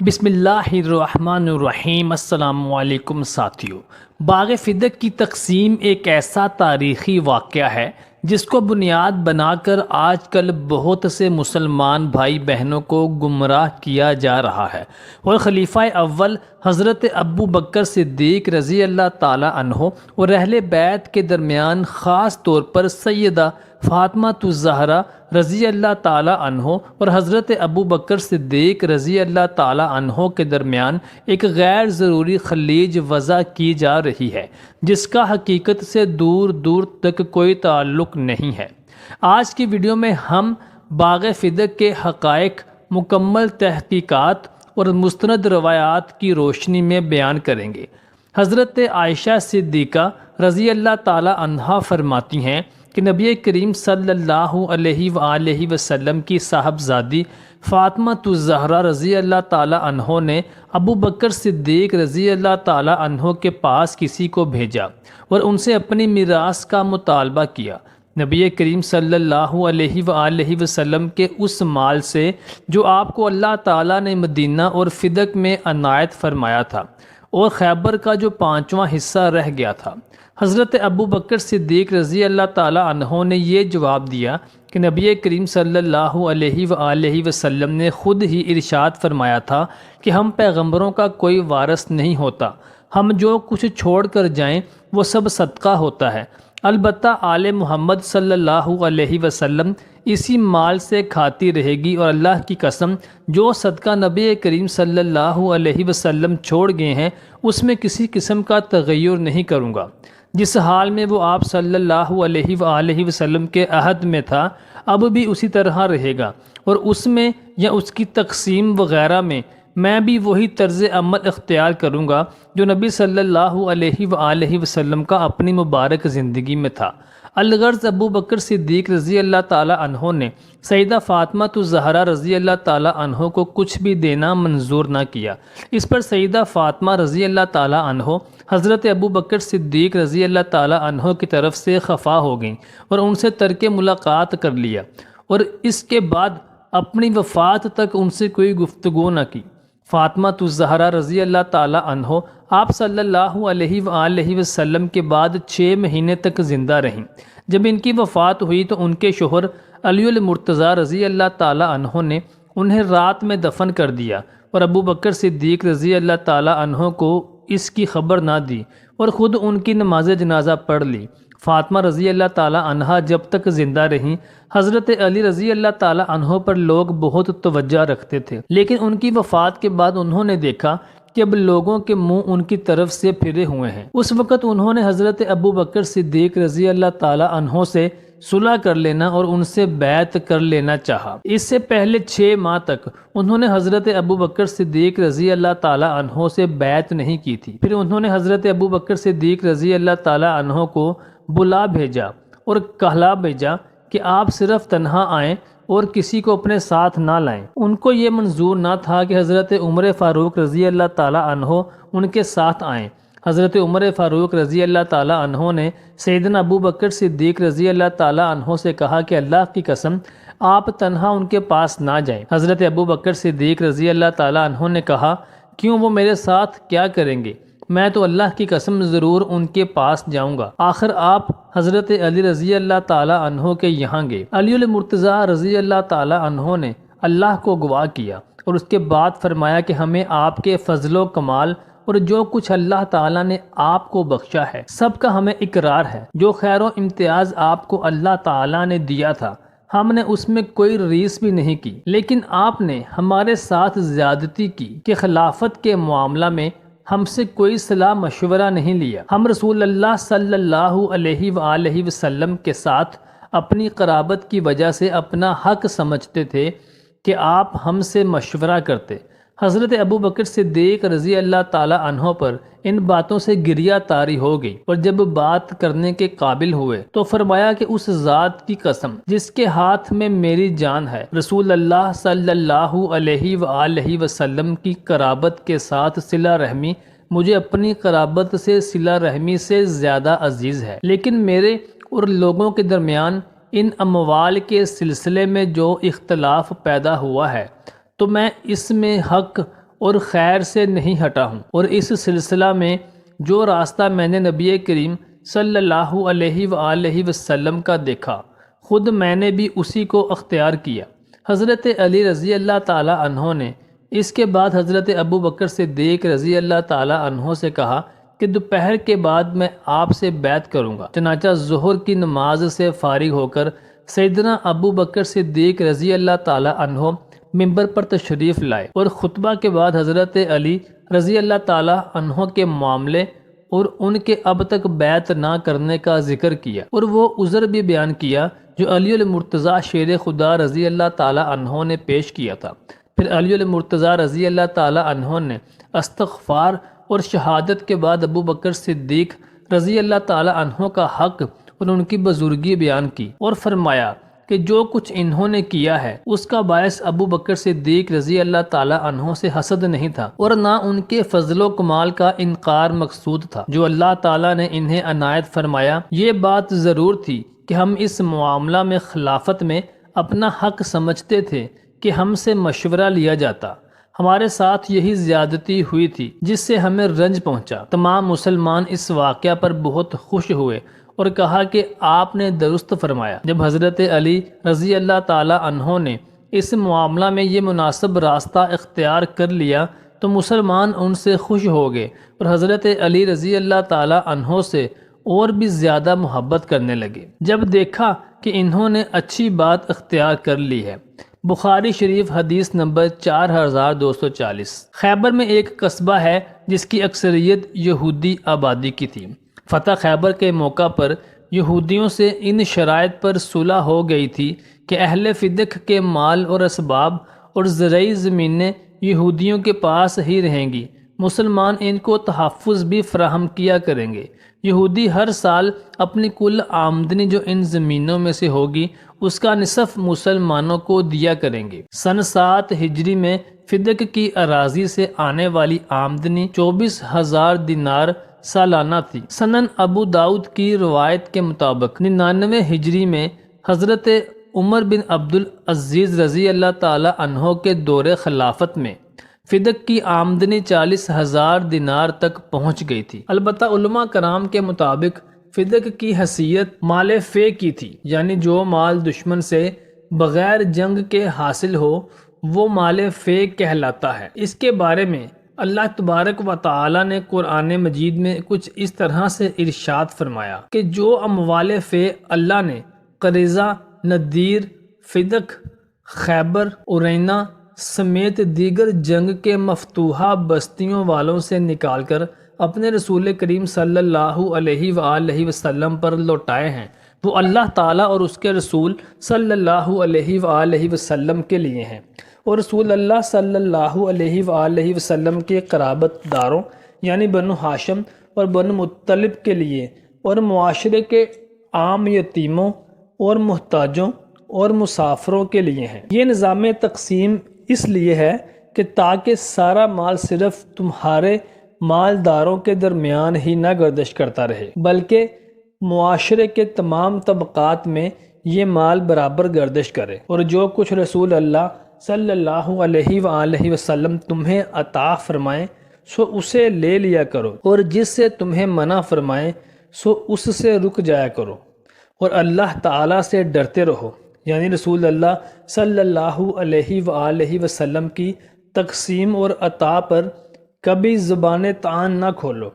بسم اللہ الرحمن الرحیم۔ السلام علیکم ساتھیو، باغ فدق کی تقسیم ایک ایسا تاریخی واقعہ ہے جس کو بنیاد بنا کر آج کل بہت سے مسلمان بھائی بہنوں کو گمراہ کیا جا رہا ہے، اور خلیفہ اول حضرت ابو بکر صدیق رضی اللہ تعالی عنہ اور اہل بیت کے درمیان خاص طور پر سیدہ فاطمہ الزہرا رضی اللہ تعالی عنہ اور حضرت ابو بکر صدیق رضی اللہ تعالی عنہ کے درمیان ایک غیر ضروری خلیج وضع کی جا رہی ہے، جس کا حقیقت سے دور دور تک کوئی تعلق نہیں ہے۔ آج کی ویڈیو میں ہم باغ فدق کے حقائق، مکمل تحقیقات اور مستند روایات کی روشنی میں بیان کریں گے۔ حضرت عائشہ صدیقہ رضی اللہ تعالی عنہا فرماتی ہیں کہ نبی کریم صلی اللہ علیہ وآلہ وسلم کی صاحبزادی فاطمہ الزہرا رضی اللہ تعالی عنہ نے ابو بکر صدیق رضی اللہ تعالی عنہ کے پاس کسی کو بھیجا اور ان سے اپنی میراث کا مطالبہ کیا۔ نبی کریم صلی اللہ علیہ وآلہ وسلم کے اس مال سے جو آپ کو اللہ تعالیٰ نے مدینہ اور فدق میں عنایت فرمایا تھا، اور خیبر کا جو 5واں حصہ رہ گیا تھا، حضرت ابو بکر صدیق رضی اللہ تعالی عنہ نے یہ جواب دیا کہ نبی کریم صلی اللہ علیہ وآلہ وسلم نے خود ہی ارشاد فرمایا تھا کہ ہم پیغمبروں کا کوئی وارث نہیں ہوتا، ہم جو کچھ چھوڑ کر جائیں وہ سب صدقہ ہوتا ہے، البتہ آل محمد صلی اللہ علیہ وسلم اسی مال سے کھاتی رہے گی، اور اللہ کی قسم جو صدقہ نبی کریم صلی اللہ علیہ وسلم چھوڑ گئے ہیں اس میں کسی قسم کا تغیر نہیں کروں گا۔ جس حال میں وہ آپ صلی اللہ علیہ وآلہ وسلم کے عہد میں تھا اب بھی اسی طرح رہے گا، اور اس میں یا اس کی تقسیم وغیرہ میں بھی وہی طرز عمل اختیار کروں گا جو نبی صلی اللہ علیہ وآلہ وسلم کا اپنی مبارک زندگی میں تھا۔ الغرض ابو بکر صدیق رضی اللہ تعالی عنہ نے سیدہ فاطمہ الزہرا رضی اللہ تعالی عنہ کو کچھ بھی دینا منظور نہ کیا۔ اس پر سیدہ فاطمہ رضی اللہ تعالی عنہ حضرت ابو بکر صدیق رضی اللہ تعالی عنہ کی طرف سے خفا ہو گئیں اور ان سے ترک ملاقات کر لیا، اور اس کے بعد اپنی وفات تک ان سے کوئی گفتگو نہ کی۔ فاطمہ الزہرا رضی اللہ تعالی عنہ آپ صلی اللہ علیہ وآلہ وسلم کے بعد 6 مہینے تک زندہ رہیں۔ جب ان کی وفات ہوئی تو ان کے شوہر علی المرتضیٰ رضی اللہ تعالی عنہ نے انہیں رات میں دفن کر دیا، اور ابو بکر صدیق رضی اللہ تعالی عنہ کو اس کی خبر نہ دی اور خود ان کی نماز جنازہ پڑھ لی۔ فاطمہ رضی اللہ تعالی عنہ جب تک زندہ رہیں حضرت علی رضی اللہ تعالی عنہ پر لوگ بہت توجہ رکھتے تھے، لیکن ان کی وفات کے بعد انہوں نے دیکھا کہ اب لوگوں کے منہ ان کی طرف سے پھرے ہوئے ہیں۔ اس وقت انہوں نے حضرت ابو بکر صدیق رضی اللہ تعالی عنہ سے صلح کر لینا اور ان سے بیعت کر لینا چاہا۔ اس سے پہلے 6 ماہ تک انہوں نے حضرت ابو بکر صدیق رضی اللہ تعالی عنہ سے بیعت نہیں کی تھی۔ پھر انہوں نے حضرت ابو بکر صدیق رضی اللہ تعالی عنہ کو بلا بھیجا اور کہلا بھیجا کہ آپ صرف تنہا آئیں اور کسی کو اپنے ساتھ نہ لائیں۔ ان کو یہ منظور نہ تھا کہ حضرت عمر فاروق رضی اللہ تعالی عنہ ان کے ساتھ آئیں۔ حضرت عمر فاروق رضی اللہ تعالی عنہ نے سیدنا ابو بکر صدیق رضی اللہ تعالی عنہ سے کہا کہ اللہ کی قسم آپ تنہا ان کے پاس نہ جائیں۔ حضرت ابو بکر صدیق رضی اللہ تعالی عنہ نے کہا کیوں، وہ میرے ساتھ کیا کریں گے، میں تو اللہ کی قسم ضرور ان کے پاس جاؤں گا۔ آخر آپ حضرت علی رضی اللہ تعالی عنہ کے یہاں گئے۔ علی المرتضیٰ رضی اللہ تعالی عنہ نے اللہ کو گواہ کیا اور اس کے بعد فرمایا کہ ہمیں آپ کے فضل و کمال اور جو کچھ اللہ تعالیٰ نے آپ کو بخشا ہے سب کا ہمیں اقرار ہے۔ جو خیر و امتیاز آپ کو اللہ تعالیٰ نے دیا تھا ہم نے اس میں کوئی ریس بھی نہیں کی، لیکن آپ نے ہمارے ساتھ زیادتی کی کہ خلافت کے معاملہ میں ہم سے کوئی صلاح مشورہ نہیں لیا۔ ہم رسول اللہ صلی اللہ علیہ وآلہ وسلم کے ساتھ اپنی قرابت کی وجہ سے اپنا حق سمجھتے تھے کہ آپ ہم سے مشورہ کرتے۔ حضرت ابو بکر صدیق رضی اللہ تعالی عنہ پر ان باتوں سے گریہ طاری ہو گئی، اور جب بات کرنے کے قابل ہوئے تو فرمایا کہ اس ذات کی قسم جس کے ہاتھ میں میری جان ہے، رسول اللہ صلی اللہ علیہ وآلہ وسلم کی قرابت کے ساتھ صلہ رحمی مجھے اپنی قرابت سے صلہ رحمی سے زیادہ عزیز ہے، لیکن میرے اور لوگوں کے درمیان ان اموال کے سلسلے میں جو اختلاف پیدا ہوا ہے تو میں اس میں حق اور خیر سے نہیں ہٹا ہوں، اور اس سلسلہ میں جو راستہ میں نے نبی کریم صلی اللہ علیہ وآلہ وسلم کا دیکھا، خود میں نے بھی اسی کو اختیار کیا۔ حضرت علی رضی اللہ تعالیٰ عنہ نے اس کے بعد حضرت ابو بکر صدیق رضی اللہ تعالیٰ عنہ سے کہا کہ دوپہر کے بعد میں آپ سے بیعت کروں گا۔ چنانچہ ظہر کی نماز سے فارغ ہو کر سیدنا ابو بکر صدیق رضی اللہ تعالیٰ عنہ منبر پر تشریف لائے اور خطبہ کے بعد حضرت علی رضی اللہ تعالیٰ عنہ کے معاملے اور ان کے اب تک بیعت نہ کرنے کا ذکر کیا، اور وہ عذر بھی بیان کیا جو علی المرتضیٰ شیر خدا رضی اللہ تعالیٰ عنہ نے پیش کیا تھا۔ پھر علی المرتضیٰ رضی اللہ تعالیٰ عنہ نے استغفار اور شہادت کے بعد ابو بکر صدیق رضی اللہ تعالیٰ عنہ کا حق اور ان کی بزرگی بیان کی اور فرمایا کہ جو کچھ انہوں نے کیا ہے اس کا باعث ابو بکر صدیق رضی اللہ تعالیٰ عنہ سے حسد نہیں تھا، اور نہ ان کے فضل و کمال کا انکار مقصود تھا جو اللہ تعالیٰ نے انہیں عنایت فرمایا۔ یہ بات ضرور تھی کہ ہم اس معاملہ میں خلافت میں اپنا حق سمجھتے تھے کہ ہم سے مشورہ لیا جاتا، ہمارے ساتھ یہی زیادتی ہوئی تھی جس سے ہمیں رنج پہنچا۔ تمام مسلمان اس واقعہ پر بہت خوش ہوئے اور کہا کہ آپ نے درست فرمایا۔ جب حضرت علی رضی اللہ تعالیٰ عنہ نے اس معاملہ میں یہ مناسب راستہ اختیار کر لیا تو مسلمان ان سے خوش ہو گئے اور حضرت علی رضی اللہ تعالیٰ عنہ سے اور بھی زیادہ محبت کرنے لگے جب دیکھا کہ انہوں نے اچھی بات اختیار کر لی ہے۔ بخاری شریف حدیث نمبر 4240۔ خیبر میں ایک قصبہ ہے جس کی اکثریت یہودی آبادی کی تھی۔ فتح خیبر کے موقع پر یہودیوں سے ان شرائط پر صلح ہو گئی تھی کہ اہل فدق کے مال اور اسباب اور زرعی زمینیں یہودیوں کے پاس ہی رہیں گی، مسلمان ان کو تحفظ بھی فراہم کیا کریں گے۔ یہودی ہر سال اپنی کل آمدنی جو ان زمینوں میں سے ہوگی اس کا نصف مسلمانوں کو دیا کریں گے۔ سن 7 ہجری میں فدق کی اراضی سے آنے والی آمدنی 24,000 دینار سالانہ تھی۔ سنن ابو داؤد کی روایت کے مطابق 99 ہجری میں حضرت عمر بن عبدالعزیز رضی اللہ تعالی عنہ کے دور خلافت میں فدق کی آمدنی 40,000 دینار تک پہنچ گئی تھی۔ البتہ علماء کرام کے مطابق فدق کی حیثیت مال فے کی تھی، یعنی جو مال دشمن سے بغیر جنگ کے حاصل ہو وہ مال فے کہلاتا ہے۔ اس کے بارے میں اللہ تبارک و تعالی نے قرآن مجید میں کچھ اس طرح سے ارشاد فرمایا کہ جو اموال فے اللہ نے قریظہ، نذیر، فدق، خیبر، ارینا سمیت دیگر جنگ کے مفتوحہ بستیوں والوں سے نکال کر اپنے رسول کریم صلی اللہ علیہ وآلہ وسلم پر لوٹائے ہیں وہ اللہ تعالیٰ اور اس کے رسول صلی اللہ علیہ وآلہ وسلم کے لیے ہیں، اور رسول اللہ صلی اللہ علیہ وآلہ وسلم کے قرابت داروں یعنی بنو ہاشم اور بنو مطلب کے لیے، اور معاشرے کے عام یتیموں اور محتاجوں اور مسافروں کے لیے ہیں۔ یہ نظام تقسیم اس لیے ہے کہ تاکہ سارا مال صرف تمہارے مالداروں کے درمیان ہی نہ گردش کرتا رہے بلکہ معاشرے کے تمام طبقات میں یہ مال برابر گردش کرے، اور جو کچھ رسول اللہ صلی اللہ علیہ وآلہ وسلم تمہیں عطا فرمائیں سو اسے لے لیا کرو، اور جس سے تمہیں منع فرمائیں سو اس سے رک جایا کرو، اور اللہ تعالیٰ سے ڈرتے رہو، یعنی رسول اللہ صلی اللہ علیہ وآلہ وسلم کی تقسیم اور عطا پر کبھی زبان طعن نہ کھولو،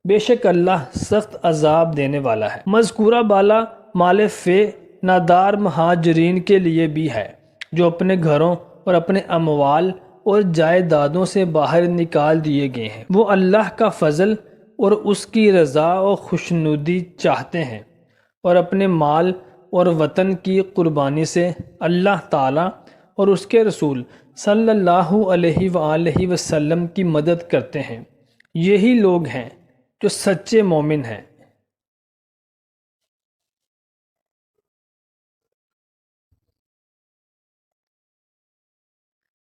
بے شک اللہ سخت عذاب دینے والا ہے۔ مذکورہ بالا مال فے نادار مہاجرین کے لیے بھی ہے جو اپنے گھروں اور اپنے اموال اور جائیدادوں سے باہر نکال دیے گئے ہیں، وہ اللہ کا فضل اور اس کی رضا و خوشنودی چاہتے ہیں، اور اپنے مال اور وطن کی قربانی سے اللہ تعالیٰ اور اس کے رسول صلی اللہ علیہ وآلہ وسلم کی مدد کرتے ہیں۔ یہی لوگ ہیں جو سچے مومن ہیں۔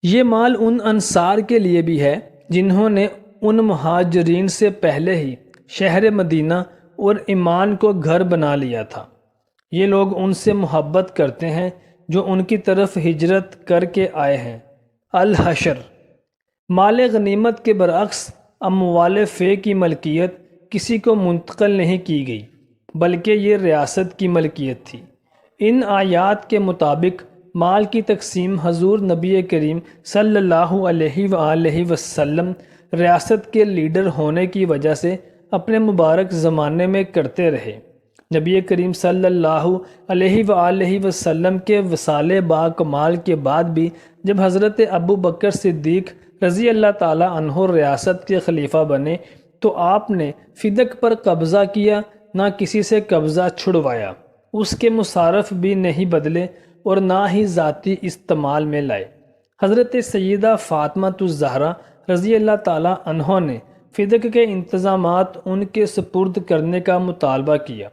یہ مال ان انصار کے لیے بھی ہے جنہوں نے ان مہاجرین سے پہلے ہی شہر مدینہ اور ایمان کو گھر بنا لیا تھا۔ یہ لوگ ان سے محبت کرتے ہیں جو ان کی طرف ہجرت کر کے آئے ہیں۔ الحشر مال غنیمت کے برعکس اموال فے کی ملکیت کسی کو منتقل نہیں کی گئی، بلکہ یہ ریاست کی ملکیت تھی۔ ان آیات کے مطابق مال کی تقسیم حضور نبی کریم صلی اللہ علیہ وآلہ وسلم ریاست کے لیڈر ہونے کی وجہ سے اپنے مبارک زمانے میں کرتے رہے۔ نبی کریم صلی اللہ علیہ وآلہ وسلم کے وصال با کمال کے بعد بھی جب حضرت ابو بکر صدیق رضی اللہ تعالی عنہ ریاست کے خلیفہ بنے تو آپ نے فدق پر قبضہ کیا، نہ کسی سے قبضہ چھڑوایا، اس کے مصارف بھی نہیں بدلے اور نہ ہی ذاتی استعمال میں لائے۔ حضرت سیدہ فاطمہ الزہرا رضی اللہ تعالی عنہ نے فدق کے انتظامات ان کے سپرد کرنے کا مطالبہ کیا۔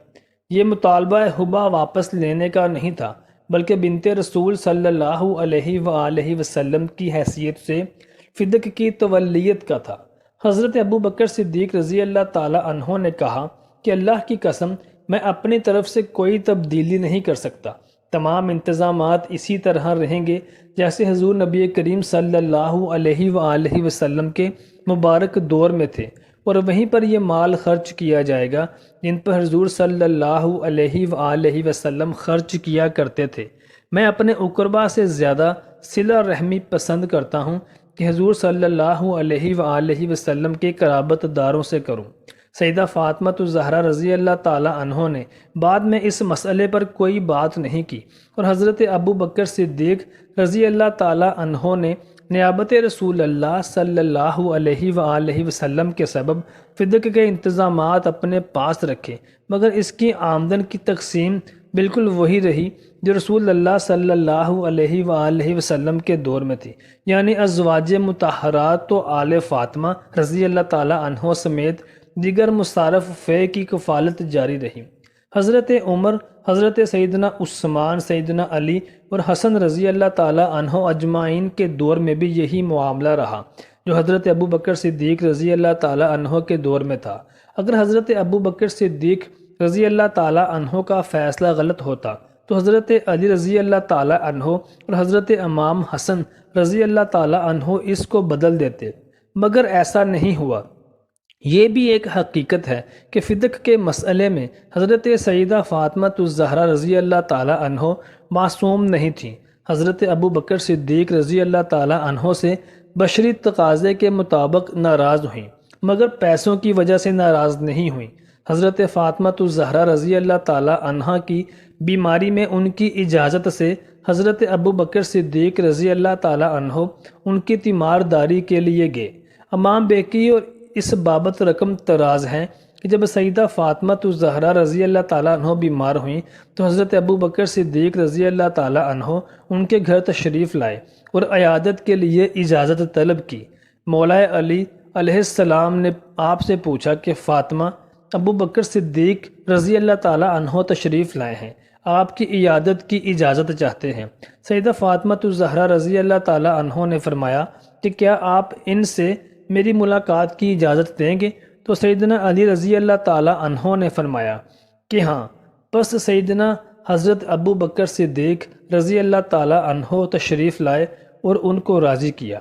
یہ مطالبہ ہبہ واپس لینے کا نہیں تھا، بلکہ بنت رسول صلی اللہ علیہ وآلہ وسلم کی حیثیت سے فدق کی تولیت کا تھا۔ حضرت ابو بکر صدیق رضی اللہ تعالی عنہ نے کہا کہ اللہ کی قسم میں اپنی طرف سے کوئی تبدیلی نہیں کر سکتا، تمام انتظامات اسی طرح رہیں گے جیسے حضور نبی کریم صلی اللہ علیہ وآلہ وسلم کے مبارک دور میں تھے، اور وہیں پر یہ مال خرچ کیا جائے گا جن پر حضور صلی اللہ علیہ وآلہ وسلم خرچ کیا کرتے تھے۔ میں اپنے اقربا سے زیادہ صلہ رحمی پسند کرتا ہوں کہ حضور صلی اللہ علیہ وآلہ وسلم کے قرابت داروں سے کروں۔ سیدہ فاطمہ الزہرا رضی اللہ تعالی عنہ نے بعد میں اس مسئلے پر کوئی بات نہیں کی، اور حضرت ابو بکر صدیق رضی اللہ تعالی عنہ نے نیابت رسول اللہ صلی اللہ علیہ وآلہ وسلم کے سبب فدق کے انتظامات اپنے پاس رکھے، مگر اس کی آمدن کی تقسیم بالکل وہی رہی جو رسول اللہ صلی اللہ علیہ وآلہ وسلم کے دور میں تھی، یعنی ازواج مطہرات و آل فاطمہ رضی اللہ تعالی عنہ سمیت دیگر مصارف فے کی کفالت جاری رہی۔ حضرت عمر، حضرت سیدنا عثمان، سیدنا علی اور حسن رضی اللہ تعالی عنہ اجمعین کے دور میں بھی یہی معاملہ رہا جو حضرت ابو بکر صدیق رضی اللہ تعالی عنہ کے دور میں تھا۔ اگر حضرت ابو بکر صدیق رضی اللہ تعالی عنہ کا فیصلہ غلط ہوتا تو حضرت علی رضی اللہ تعالی عنہ اور حضرت امام حسن رضی اللہ تعالی عنہ اس کو بدل دیتے، مگر ایسا نہیں ہوا۔ یہ بھی ایک حقیقت ہے کہ فدق کے مسئلے میں حضرت سیدہ فاطمہ الزہرا رضی اللہ تعالی عنہ معصوم نہیں تھیں۔ حضرت ابو بکر صدیق رضی اللہ تعالی عنہ سے بشری تقاضے کے مطابق ناراض ہوئیں، مگر پیسوں کی وجہ سے ناراض نہیں ہوئیں۔ حضرت فاطمہ الزہرا رضی اللہ تعالی عنہ کی بیماری میں ان کی اجازت سے حضرت ابو بکر صدیق رضی اللہ تعالی عنہ ان کی تیمارداری کے لیے گئے۔ امام بیکی اور اس بابت رقم تراز ہیں کہ جب سیدہ فاطمہ الزہرا رضی اللہ تعالیٰ عنہ بیمار ہوئیں تو حضرت ابو بکر صدیق رضی اللہ تعالیٰ عنہ ان کے گھر تشریف لائے اور عیادت کے لیے اجازت طلب کی۔ مولا علی علیہ السلام نے آپ سے پوچھا کہ فاطمہ، ابو بکر صدیق رضی اللہ تعالیٰ عنہ تشریف لائے ہیں، آپ کی عیادت کی اجازت چاہتے ہیں۔ سیدہ فاطمہ الزہرا رضی اللہ تعالیٰ عنہ نے فرمایا کہ کیا آپ ان سے میری ملاقات کی اجازت دیں گے؟ تو سیدنا علی رضی اللہ تعالی عنہ نے فرمایا کہ ہاں۔ پس سیدنا حضرت ابو بکر صدیق رضی اللہ تعالی عنہ تشریف لائے اور ان کو راضی کیا۔